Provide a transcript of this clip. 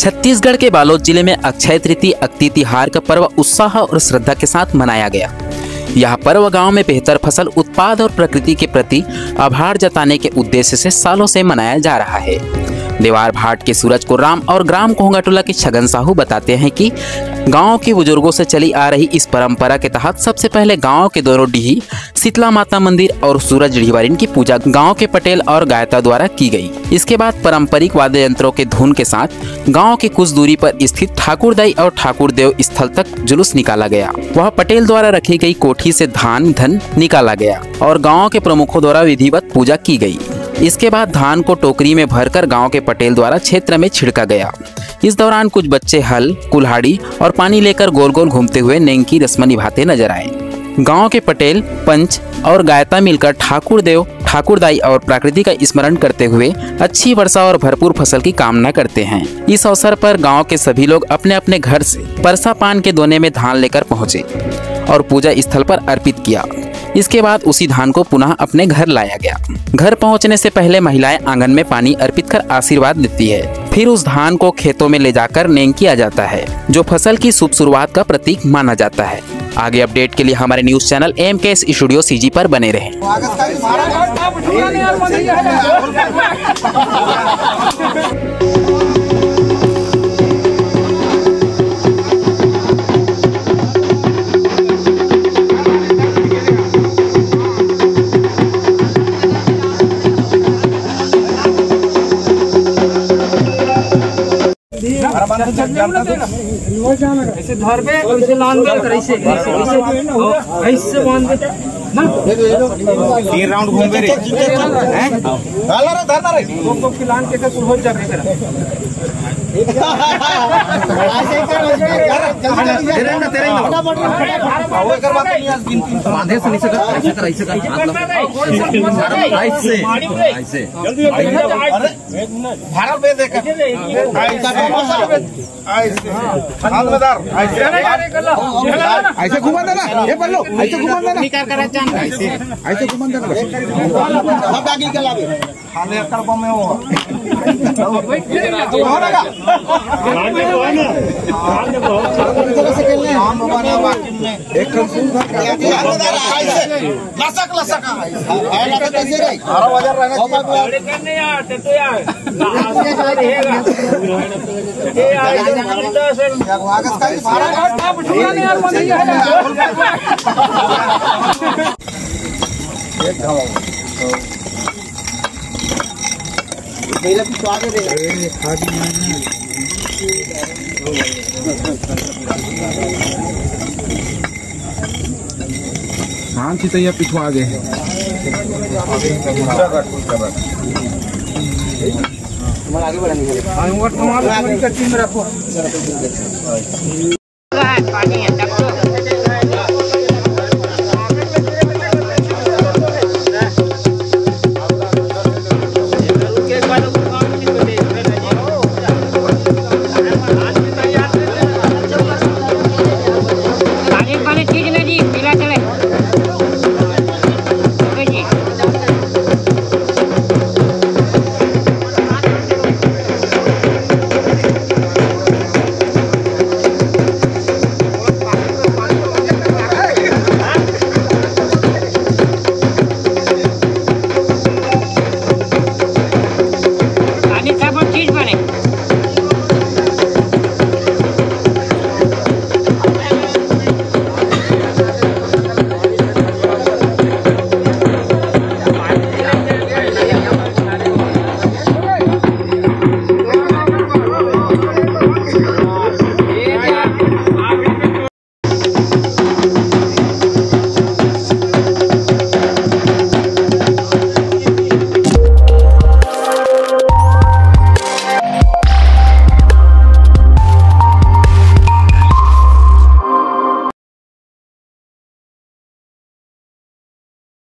छत्तीसगढ़ के बालोद जिले में अक्षय तृतीय अक्ति तिहार का पर्व उत्साह और श्रद्धा के साथ मनाया गया। यह पर्व गांव में बेहतर फसल उत्पाद और प्रकृति के प्रति आभार जताने के उद्देश्य से सालों से मनाया जा रहा है। देवार भाट के सूरज को राम और ग्राम कोहंगाटोला के छगन साहू बताते हैं कि गांव के बुजुर्गों से चली आ रही इस परंपरा के तहत सबसे पहले गांव के दोनों डीही शीतला माता मंदिर और सूरज डिहवारिन की पूजा गांव के पटेल और गायता द्वारा की गई। इसके बाद पारंपरिक वाद्य यंत्रों के धुन के साथ गांव के कुछ दूरी पर स्थित ठाकुरदाई और ठाकुर देव स्थल तक जुलूस निकाला गया। वह पटेल द्वारा रखी गई कोठी से धान धन निकाला गया और गाँव के प्रमुखों द्वारा विधिवत पूजा की गई। इसके बाद धान को टोकरी में भरकर गांव के पटेल द्वारा क्षेत्र में छिड़का गया। इस दौरान कुछ बच्चे हल, कुल्हाड़ी और पानी लेकर गोल गोल घूमते हुए नेंग की रस्म निभाते नजर आए। गांव के पटेल, पंच और गायता मिलकर ठाकुर देव, ठाकुरदाई और प्रकृति का स्मरण करते हुए अच्छी वर्षा और भरपूर फसल की कामना करते हैं। इस अवसर पर गांव के सभी लोग अपने अपने घर से परसा पान के दोने में धान लेकर पहुंचे और पूजा स्थल पर अर्पित किया। इसके बाद उसी धान को पुनः अपने घर लाया गया। घर पहुंचने से पहले महिलाएं आंगन में पानी अर्पित कर आशीर्वाद देती है। फिर उस धान को खेतों में ले जाकर नेंग किया जाता है, जो फसल की शुभ शुरुआत का प्रतीक माना जाता है। आगे अपडेट के लिए हमारे news channel AMKS studio CG पर बने रहें। ऐसे धर पे ऐसे लान दे कर ऐसे ऐसे बांध दे ना 3 राउंड घूम रे हैं डाला रे धरना रे को की लान के कुल हो जाबे कर ऐसे कर तेरे ना वो कर बात नहीं आज गिनती बांधे से नहीं कर ऐसे कर ऐसे जल्दी अरे भारत में देख ऐसे घुमा देना ये पढ़ लो ऐसे घुमा देना निकाल कर ऐसे घुमा देना सब आगे चलावे खाने कर में हो होगा हम बना बाकी में एक कंसूल लसक लसक है लसक कैसे गई 12000 रहना चाहिए करने यार तो यार आगे जा रहेगा ये आगस का भारत बुझुआ नहीं यार मंदिर एक खाओ पहले तो स्वाद है खादी हाँ चितैया पिछवा गए आगे बढ़ा नहीं टीम रखो।